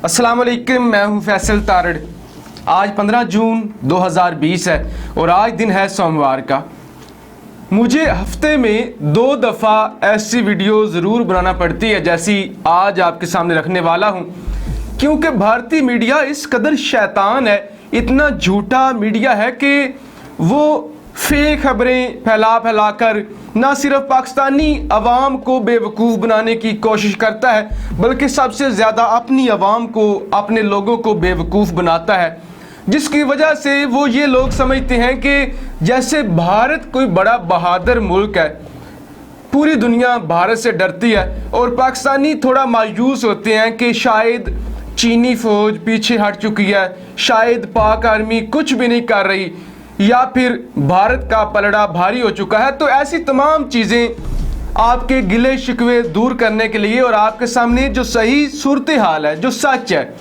अस्सलाम वालेकुम, मैं हूं फैसल तारड़। आज 15 जून 2020 है और आज दिन है सोमवार का। मुझे हफ्ते में 2 दफ़ा ऐसी वीडियो ज़रूर बनाना पड़ती है जैसी आज आपके सामने रखने वाला हूं, क्योंकि भारतीय मीडिया इस कदर शैतान है, इतना झूठा मीडिया है कि वो फेक खबरें फैला कर ना सिर्फ पाकिस्तानी अवाम को बेवकूफ़ बनाने की कोशिश करता है बल्कि सबसे ज़्यादा अपनी अवाम को, अपने लोगों को बेवकूफ़ बनाता है, जिसकी वजह से वो ये लोग समझते हैं कि जैसे भारत कोई बड़ा बहादुर मुल्क है, पूरी दुनिया भारत से डरती है और पाकिस्तानी थोड़ा मायूस होते हैं कि शायद चीनी फ़ौज पीछे हट चुकी है, शायद पाक आर्मी कुछ भी नहीं कर रही, या फिर भारत का पलड़ा भारी हो चुका है। तो ऐसी तमाम चीज़ें आपके गिले शिकवे दूर करने के लिए और आपके सामने जो सही सूरत हाल है, जो सच है,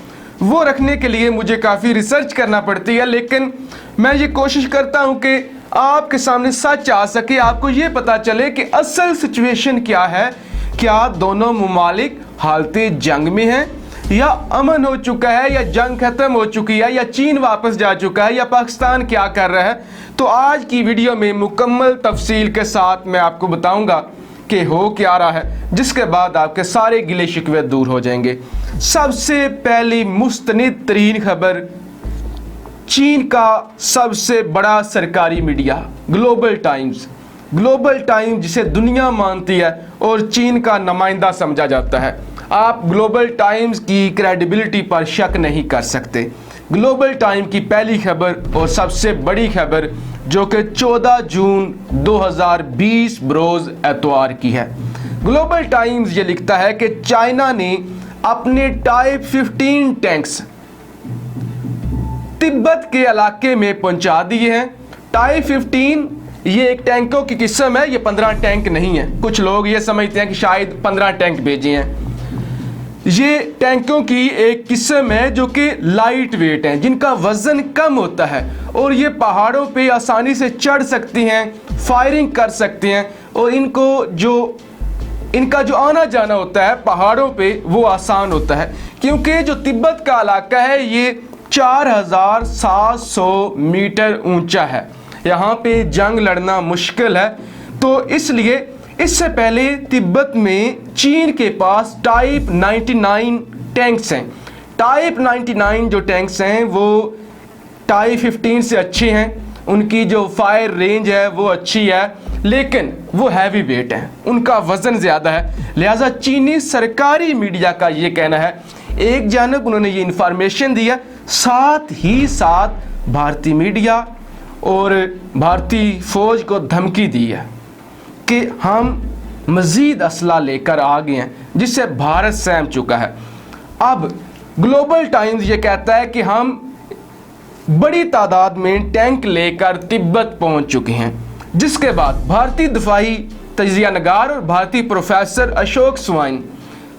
वो रखने के लिए मुझे काफ़ी रिसर्च करना पड़ती है, लेकिन मैं ये कोशिश करता हूँ कि आपके सामने सच आ सके, आपको ये पता चले कि असल सिचुएशन क्या है। क्या दोनों मुमालिक हालते जंग में हैं, या अमन हो चुका है, या जंग खत्म हो चुकी है, या चीन वापस जा चुका है, या पाकिस्तान क्या कर रहा है। तो आज की वीडियो में मुकम्मल तफसील के साथ मैं आपको बताऊंगा कि हो क्या रहा है, जिसके बाद आपके सारे गिले शिकवे दूर हो जाएंगे। सबसे पहली मुस्तनिद तरीन खबर, चीन का सबसे बड़ा सरकारी मीडिया ग्लोबल टाइम्स जिसे दुनिया मानती है और चीन का नुमाइंदा समझा जाता है। आप ग्लोबल टाइम्स की क्रेडिबिलिटी पर शक नहीं कर सकते। ग्लोबल टाइम की पहली खबर और सबसे बड़ी खबर जो कि 14 जून 2020 बरोज़ एतवार की है। ग्लोबल टाइम्स ये लिखता है कि चाइना ने अपने टाइप 15 टैंक्स तिब्बत के इलाके में पहुंचा दिए हैं। टाइप 15 ये एक टैंकों की किस्म है, ये 15 टैंक नहीं है। कुछ लोग ये समझते हैं कि शायद 15 टैंक भेजे हैं। ये टैंकों की एक किस्म है जो कि लाइट वेट हैं, जिनका वज़न कम होता है और ये पहाड़ों पे आसानी से चढ़ सकती हैं, फायरिंग कर सकती हैं और इनका जो आना जाना होता है पहाड़ों पे वो आसान होता है, क्योंकि जो तिब्बत का इलाका है ये 4700 मीटर ऊंचा है। यहाँ पे जंग लड़ना मुश्किल है, तो इसलिए इससे पहले तिब्बत में चीन के पास टाइप 99 टैंक्स हैं। टाइप 99 जो टैंक्स हैं वो टाइप 15 से अच्छे हैं, उनकी जो फायर रेंज है वो अच्छी है, लेकिन वो हैवी वेट हैं, उनका वज़न ज़्यादा है। लिहाजा चीनी सरकारी मीडिया का ये कहना है, एक जानब उन्होंने ये इंफॉर्मेशन दिया, साथ ही साथ भारतीय मीडिया और भारतीय फ़ौज को धमकी दी है कि हम मज़ीद असला लेकर आ गए हैं, जिससे भारत सहम चुका है। अब ग्लोबल टाइम्स ये कहता है कि हम बड़ी तादाद में टैंक लेकर तिब्बत पहुंच चुके हैं, जिसके बाद भारतीय दिफाई तजिया नगार और भारतीय प्रोफेसर अशोक स्वाइन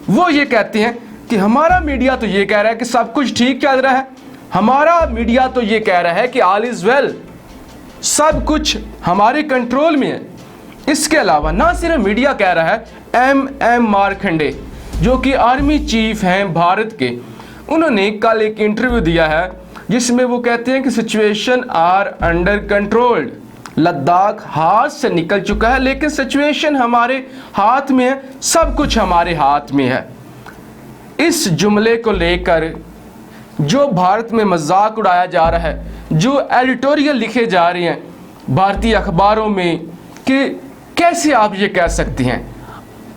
वो ये कहते हैं कि हमारा मीडिया तो ये कह रहा है कि सब कुछ ठीक चल रहा है, हमारा मीडिया तो ये कह रहा है कि ऑल इज़ वेल, सब कुछ हमारे कंट्रोल में है। इसके अलावा ना सिर्फ मीडिया कह रहा है, एम मारखंडे जो कि आर्मी चीफ हैं भारत के, उन्होंने कल एक इंटरव्यू दिया है जिसमें वो कहते हैं कि situation are under controlled. Ladakh हाथ से निकल चुका है, लेकिन सिचुएशन हमारे हाथ में है, सब कुछ हमारे हाथ में है। इस जुमले को लेकर जो भारत में मजाक उड़ाया जा रहा है, जो एडिटोरियल लिखे जा रहे हैं भारतीय अखबारों में कि कैसे आप ये कह सकती हैं,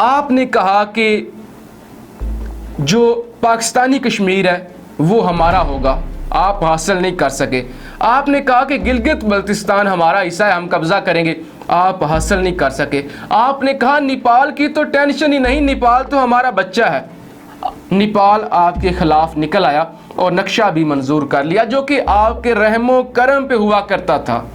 आपने कहा कि जो पाकिस्तानी कश्मीर है वो हमारा होगा, आप हासिल नहीं कर सके। आपने कहा कि गिलगित बल्तिस्तान हमारा हिस्सा है, हम कब्ज़ा करेंगे, आप हासिल नहीं कर सके। आपने कहा नेपाल की तो टेंशन ही नहीं, नेपाल तो हमारा बच्चा है। नेपाल आपके खिलाफ निकल आया और नक्शा भी मंजूर कर लिया, जो कि आपके रहमो करम पे हुआ करता था।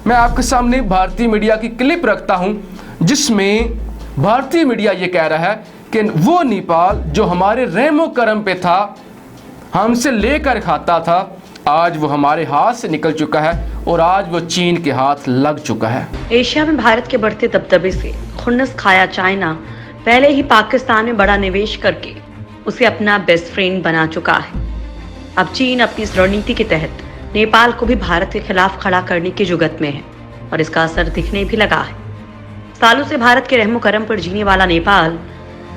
मैं आपके सामने भारतीय मीडिया की क्लिप रखता हूं, जिसमें भारतीय मीडिया ये कह रहा है कि वो नेपाल जो हमारे रहमो करम पे था, हमसे लेकर खाता था, आज वो हमारे हाथ से निकल चुका है और आज वो चीन के हाथ लग चुका है। एशिया में भारत के बढ़ते दबदबे से खुन्नस खाया चाइना पहले ही पाकिस्तान में बड़ा निवेश करके उसे अपना बेस्ट फ्रेंड बना चुका है। अब चीन अपनी इस रणनीति के तहत नेपाल को भी भारत के खिलाफ खड़ा करने की जुगत में है और इसका असर दिखने भी लगा है। सालों से भारत के रहमो करम पर जीने वाला नेपाल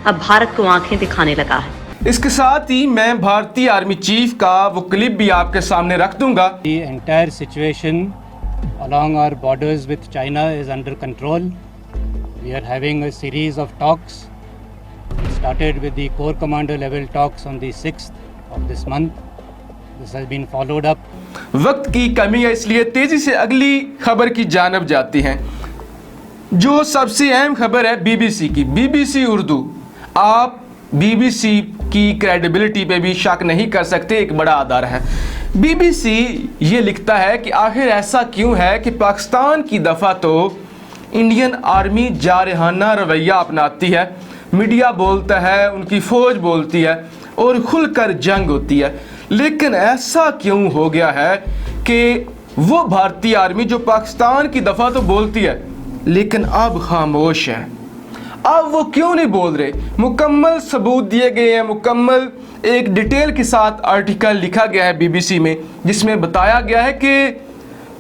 अब भारत को आंखें दिखाने लगा है। इसके साथ ही मैं भारतीय आर्मी चीफ का वो क्लिप भी आपके सामने रख दूंगा। The entire situation along our borders with China is under control. We are having a series of talks. It started with the Corps Commander level talks on the 6th of this month. This has been followed up. वक्त की कमी है, इसलिए तेजी से अगली खबर की जानब जाती हैं। जो सबसे अहम खबर है बीबीसी की, बीबीसी उर्दू। आप बीबीसी की क्रेडिबिलिटी पे भी शक नहीं कर सकते, एक बड़ा अदारा है। बीबीसी ये लिखता है कि आखिर ऐसा क्यों है कि पाकिस्तान की दफ़ा तो इंडियन आर्मी जारहाना रवैया अपनाती है, मीडिया बोलता है, उनकी फ़ौज बोलती है और खुलकर जंग होती है, लेकिन ऐसा क्यों हो गया है कि वो भारतीय आर्मी जो पाकिस्तान की दफ़ा तो बोलती है लेकिन अब खामोश है। अब वो क्यों नहीं बोल रहे? मुकम्मल सबूत दिए गए हैं, मुकम्मल एक डिटेल के साथ आर्टिकल लिखा गया है बीबीसी में, जिसमें बताया गया है कि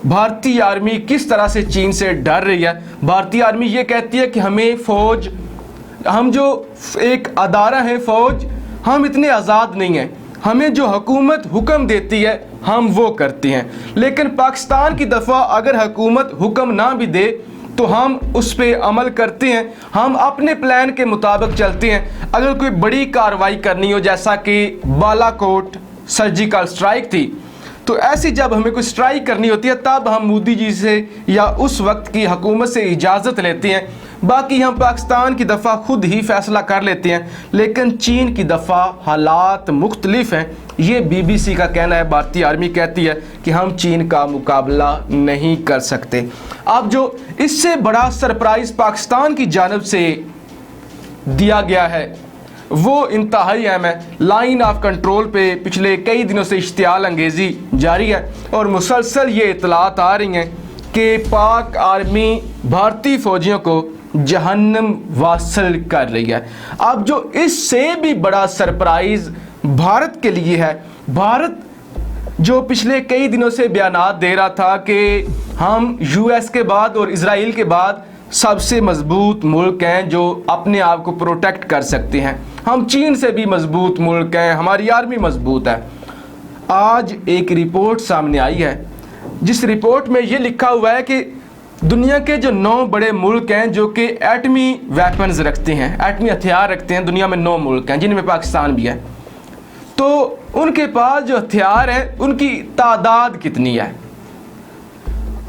भारतीय आर्मी किस तरह से चीन से डर रही है। भारतीय आर्मी ये कहती है कि हमें फ़ौज, हम जो एक अदारा है फ़ौज, हम इतने आज़ाद नहीं हैं, हमें जो हुकूमत हुक्म देती है हम वो करते हैं। लेकिन पाकिस्तान की दफ़ा अगर हुकूमत हुक्म ना भी दे तो हम उस पर अमल करते हैं, हम अपने प्लान के मुताबिक चलते हैं। अगर कोई बड़ी कार्रवाई करनी हो, जैसा कि बालाकोट सर्जिकल स्ट्राइक थी, तो ऐसी जब हमें कोई स्ट्राइक करनी होती है तब हम मोदी जी से या उस वक्त की हुकूमत से इजाज़त लेते हैं। बाकी हम पाकिस्तान की दफ़ा खुद ही फैसला कर लेते हैं, लेकिन चीन की दफ़ा हालात मुख्तलिफ हैं। ये बीबीसी का कहना है। भारतीय आर्मी कहती है कि हम चीन का मुकाबला नहीं कर सकते। अब जो इससे बड़ा सरप्राइज़ पाकिस्तान की जानब से दिया गया है वो इंतहाई अहम है। लाइन ऑफ कंट्रोल पे पिछले कई दिनों से इश्तियाल अंगेज़ी जारी है और मुसलसल ये इतलात आ रही हैं कि पाक आर्मी भारतीय फ़ौजियों को जहन्नम वासल कर रही है। अब जो इससे भी बड़ा सरप्राइज़ भारत के लिए है, भारत जो पिछले कई दिनों से बयानात दे रहा था कि हम यूएस के बाद और इजराइल के बाद सबसे मजबूत मुल्क हैं जो अपने आप को प्रोटेक्ट कर सकते हैं, हम चीन से भी मजबूत मुल्क हैं, हमारी आर्मी मजबूत है। आज एक रिपोर्ट सामने आई है जिस रिपोर्ट में ये लिखा हुआ है कि दुनिया के जो 9 बड़े मुल्क हैं जो कि एटमी वेपन्स रखते हैं, एटमी हथियार रखते हैं, दुनिया में 9 मुल्क हैं जिनमें पाकिस्तान भी है। तो उनके पास जो हथियार हैं उनकी तादाद कितनी है?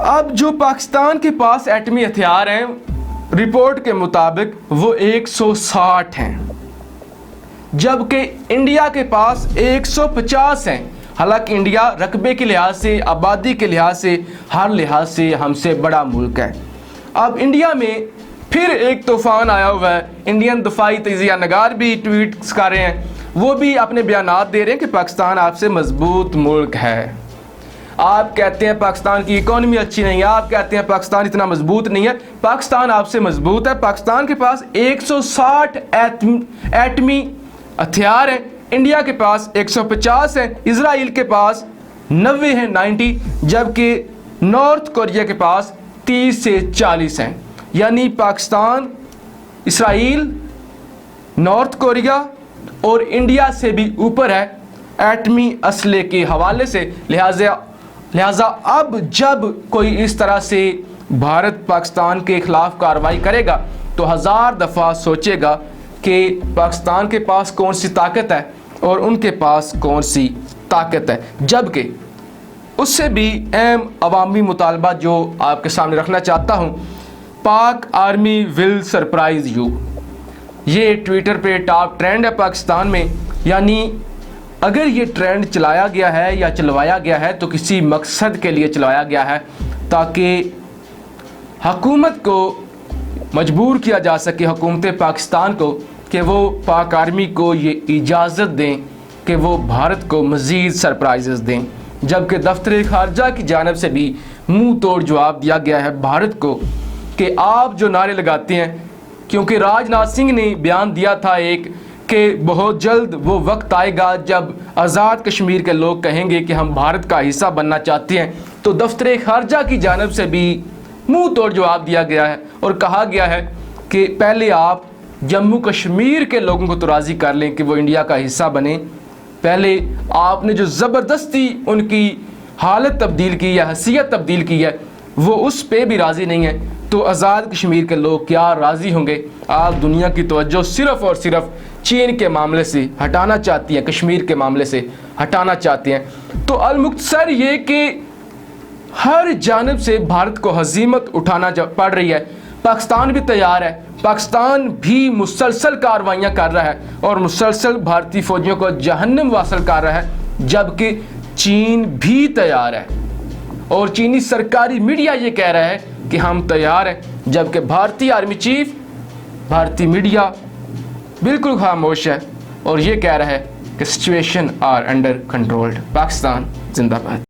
अब जो पाकिस्तान के पास एटमी हथियार हैं रिपोर्ट के मुताबिक वो 160 हैं, जबकि इंडिया के पास 150 हैं। हालांकि इंडिया रकबे के लिहाज से, आबादी के लिहाज से, हर लिहाज से हमसे बड़ा मुल्क है। अब इंडिया में फिर एक तूफ़ान आया हुआ है। इंडियन दफाई तजिया नगार भी ट्वीट्स कर रहे हैं, वो भी अपने बयानात दे रहे हैं कि पाकिस्तान आपसे मजबूत मुल्क है। आप कहते हैं पाकिस्तान की इकॉनमी अच्छी नहीं है, आप कहते हैं पाकिस्तान इतना मजबूत नहीं है, पाकिस्तान आपसे मजबूत है। पाकिस्तान के पास 160 एटमी हथियार हैं, इंडिया के पास 150 हैं, इजराइल के पास 90 हैं, 90, जबकि नॉर्थ कोरिया के पास 30 से 40 हैं। यानी पाकिस्तान, इसराइल, नॉर्थ कोरिया और इंडिया से भी ऊपर है एटमी असले के हवाले से। लिहाजा अब जब कोई इस तरह से भारत पाकिस्तान के खिलाफ कार्रवाई करेगा तो 1000 दफ़ा सोचेगा कि पाकिस्तान के पास कौन सी ताकत है और उनके पास कौन सी ताकत है। जबकि उससे भी अहम अवामी मुतालबा जो आपके सामने रखना चाहता हूँ, पाक आर्मी विल सरप्राइज़ यू, ये ट्विटर पे टॉप ट्रेंड है पाकिस्तान में। यानी अगर ये ट्रेंड चलाया गया है या चलवाया गया है तो किसी मकसद के लिए चलाया गया है ताकि हुकूमत को मजबूर किया जा सके, हुकूमत पाकिस्तान को, कि वो पाक आर्मी को ये इजाज़त दें कि वो भारत को मज़ीद सरप्राइज़ दें। जबकि दफ्तर खारजा की जानब से भी मुंह तोड़ जवाब दिया गया है भारत को कि आप जो नारे लगाते हैं, क्योंकि राजनाथ सिंह ने बयान दिया था एक कि बहुत जल्द वो वक्त आएगा जब आज़ाद कश्मीर के लोग कहेंगे कि हम भारत का हिस्सा बनना चाहते हैं, तो दफ्तर खारजा की जानिब से भी मुंह तोड़ जवाब दिया गया है और कहा गया है कि पहले आप जम्मू कश्मीर के लोगों को तो राज़ी कर लें कि वो इंडिया का हिस्सा बने, पहले आपने जो ज़बरदस्ती उनकी हालत तब्दील की है, हैसियत तब्दील की है, वो उस पे भी राज़ी नहीं है, तो आज़ाद कश्मीर के लोग क्या राज़ी होंगे। आप दुनिया की तवज्जो सिर्फ़ और सिर्फ चीन के मामले से हटाना चाहती हैं, कश्मीर के मामले से हटाना चाहते हैं। तो अलमुख्तसर ये कि हर जानिब से भारत को हजीमत उठाना पड़ रही है। पाकिस्तान भी तैयार है, पाकिस्तान भी मुसलसल कार्रवाइयाँ कर रहा है और मुसलसल भारतीय फ़ौजियों को जहन्नम वासल कर रहा है, जबकि चीन भी तैयार है और चीनी सरकारी मीडिया ये कह रहा है कि हम तैयार हैं, जबकि भारतीय आर्मी चीफ, भारतीय मीडिया बिल्कुल खामोश है और ये कह रहा है कि situation are under controlled. Pakistan जिंदाबाद।